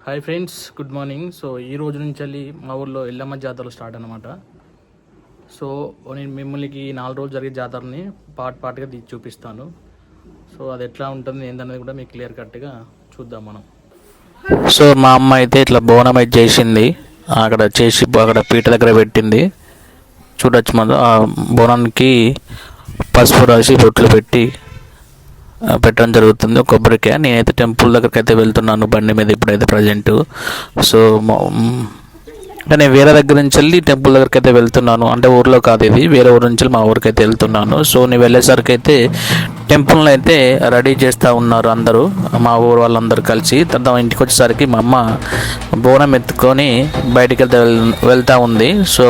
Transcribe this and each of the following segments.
Hi friends, good morning. So ఈ రోజు నుంచి వెళ్ళి మా ఊర్లో ఎల్లమ్మ జాతరలు స్టార్ట్ అనమాట. సో నేను మిమ్మల్ని 4 రోజులు జరిగే జాతరని పార్ట్గా తీసి చూపిస్తాను. సో అది ఎట్లా ఉంటుంది ఏంటనేది కూడా మీకు క్లియర్ కట్గా చూద్దాం మనం. సో మా అమ్మ అయితే ఇట్లా బోనం అయితే చేసింది, అక్కడ పీట దగ్గర పెట్టింది. చూడొచ్చు మనం ఆ బోనానికి పసుపు రాసి బొట్లు పెట్టి పెట్టడం జరుగుతుంది. కొబ్బరికాయ. నేనైతే టెంపుల్ దగ్గరికి అయితే వెళ్తున్నాను బండి మీద ఇప్పుడైతే ప్రజెంట్. సో నేను వేరే దగ్గర నుంచి వెళ్ళి టెంపుల్ దగ్గరికి అయితే వెళ్తున్నాను. అంటే ఊర్లో కాదు, ఇది వేరే ఊరు నుంచి మా ఊరికి అయితే వెళ్తున్నాను. సో నేను వెళ్ళేసరికి అయితే టెంపుల్ని అయితే రెడీ చేస్తూ ఉన్నారు అందరూ, మా ఊరు వాళ్ళందరూ కలిసి. తర్వాత ఇంటికి వచ్చేసరికి మా అమ్మ బోనం ఎత్తుకొని బయటికి వెళ్తూ ఉంది. సో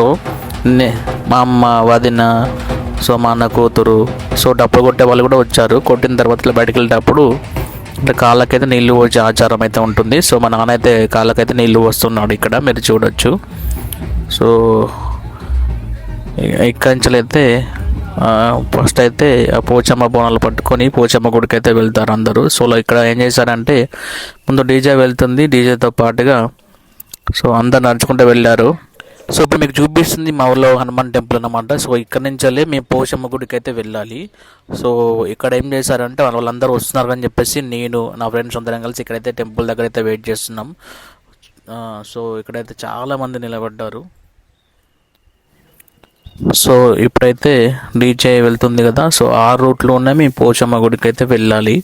మా అమ్మ, వదిన, సో మా అన్న కూతురు, సో డప్పులు కొట్టే వాళ్ళు కూడా వచ్చారు. కొట్టిన తర్వాత ఇట్లా బయటకు వెళ్ళేటప్పుడు ఇట్లా కాళ్ళకైతే నీళ్లు పోసే ఆచారం అయితే ఉంటుంది. సో మా నాన్న అయితే కాళ్ళకైతే నీళ్లు పోస్తున్నాడు, ఇక్కడ మీరు చూడొచ్చు. సో ఇక్కడి నుంచి అయితే ఫస్ట్ అయితే ఆ పోచమ్మ బోనాలు పట్టుకొని పోచమ్మ గుడికి అయితే వెళ్తారు అందరూ. సో ఇక్కడ ఏం చేశారంటే ముందు డీజే వెళ్తుంది, డీజేతో పాటుగా సో అందరు నడుచుకుంటూ వెళ్ళారు. సో ఇప్పుడు మీకు చూపిస్తుంది మా ఊళ్ళో హనుమాన్ టెంపుల్ అన్నమాట. సో ఇక్కడ నుంచి వెళ్ళి మేము పోచమ్మ గుడికి అయితే వెళ్ళాలి. సో ఇక్కడ ఏం చేశారంటే వాళ్ళందరూ వస్తున్నారు అని చెప్పేసి నేను నా ఫ్రెండ్స్ అందరం కలిసి ఇక్కడైతే టెంపుల్ దగ్గర అయితే వెయిట్ చేస్తున్నాం. సో ఇక్కడైతే చాలామంది నిలబడ్డారు. సో ఇప్పుడైతే డీజే వెళ్తుంది కదా, సో ఆ రూట్లోనే మేము పోచమ్మ గుడికి అయితే వెళ్ళాలి.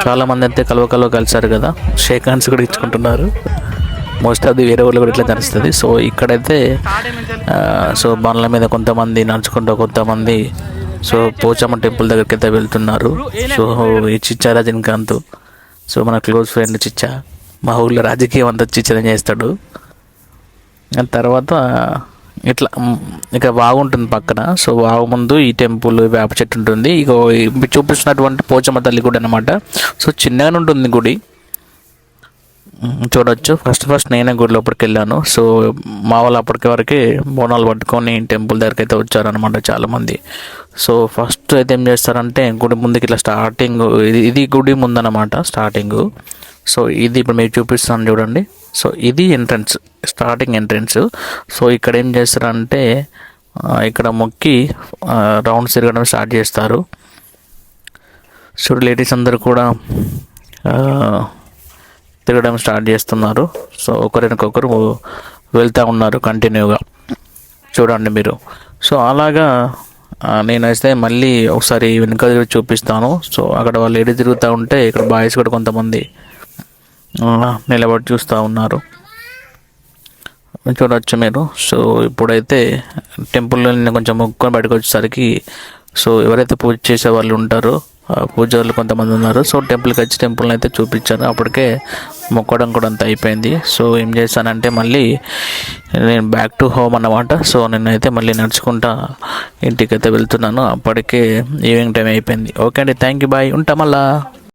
చాలామంది అయితే కలవ కలిసారు కదా, షేక్ హ్యాండ్స్ కూడా ఇచ్చుకుంటున్నారు. మోస్ట్ ఆఫ్ ది వేరే ఊళ్ళో కూడా ఇట్లా నడుస్తుంది. సో ఇక్కడైతే సో బండ్ల మీద కొంతమంది నడుచుకుంటూ, కొంతమంది సో పోచమ్మ టెంపుల్ దగ్గరికి అయితే వెళ్తున్నారు. సో ఈ చిచ్చా రజనీకాంత్, సో మన క్లోజ్ ఫ్రెండ్ చిచ్చా, మా ఊళ్ళో రాజకీయం అంతా చిచ్చరం చేస్తాడు. తర్వాత ఇట్లా ఇక బాగుంటుంది పక్కన. సో వాగు ముందు ఈ టెంపుల్, వేప చెట్టు ఉంటుంది. ఇక చూపిస్తున్నటువంటి పోచమ్మ తల్లి గుడి అనమాట. సో చిన్నగానే ఉంటుంది గుడి, చూడొచ్చు. ఫస్ట్ నేనే గుడి లోపలికి వెళ్ళాను. సో మా వాళ్ళు అప్పటికి వరకే బోనాలు పట్టుకొని టెంపుల్ దగ్గరికి అయితే వచ్చారనమాట చాలామంది. సో ఫస్ట్ అయితే ఏం చేస్తారంటే గుడి ముందుకి ఇట్లా స్టార్టింగ్, ఇది గుడి ముందనమాట స్టార్టింగ్. సో ఇది ఇప్పుడు మీకు చూపిస్తాను చూడండి. సో ఇది ఎంట్రన్స్, స్టార్టింగ్ ఎంట్రన్స్. సో ఇక్కడ ఏం చేస్తారంటే ఇక్కడ మొక్కి రౌండ్స్ తిరగడం స్టార్ట్ చేస్తారు. సో లేడీస్ అందరూ కూడా తిరగడం స్టార్ట్ చేస్తున్నారు. సో ఒకరికొకరు వెళ్తూ ఉన్నారు కంటిన్యూగా, చూడండి మీరు. సో అలాగా నేనైతే మళ్ళీ ఒకసారి వెనుక చూపిస్తాను. సో అక్కడ వాళ్ళు ఎడి తిరుగుతూ ఉంటే ఇక్కడ బాయ్స్ కూడా కొంతమంది నిలబడి చూస్తూ ఉన్నారు, చూడవచ్చు మీరు. సో ఇప్పుడైతే టెంపుల్లో కొంచెం మొక్కుకొని బయటకు వచ్చేసరికి సో ఎవరైతే పూజ చేసే వాళ్ళు ఉంటారో పూజారులు కొంతమంది ఉన్నారు. సో టెంపుల్కి వచ్చి టెంపుల్ని అయితే చూపించాను. అప్పటికే మొక్కడం కూడా అంత అయిపోయింది. సో ఏం చేశానంటే మళ్ళీ నేను బ్యాక్ టు హోమ్ అన్నమాట. సో నేనైతే మళ్ళీ నడుచుకుంటా ఇంటికి అయితే వెళ్తున్నాను. అప్పటికే ఈవినింగ్ టైం అయిపోయింది. ఓకే అండి, థ్యాంక్ యూ, బాయ్, ఉంటా మళ్ళా.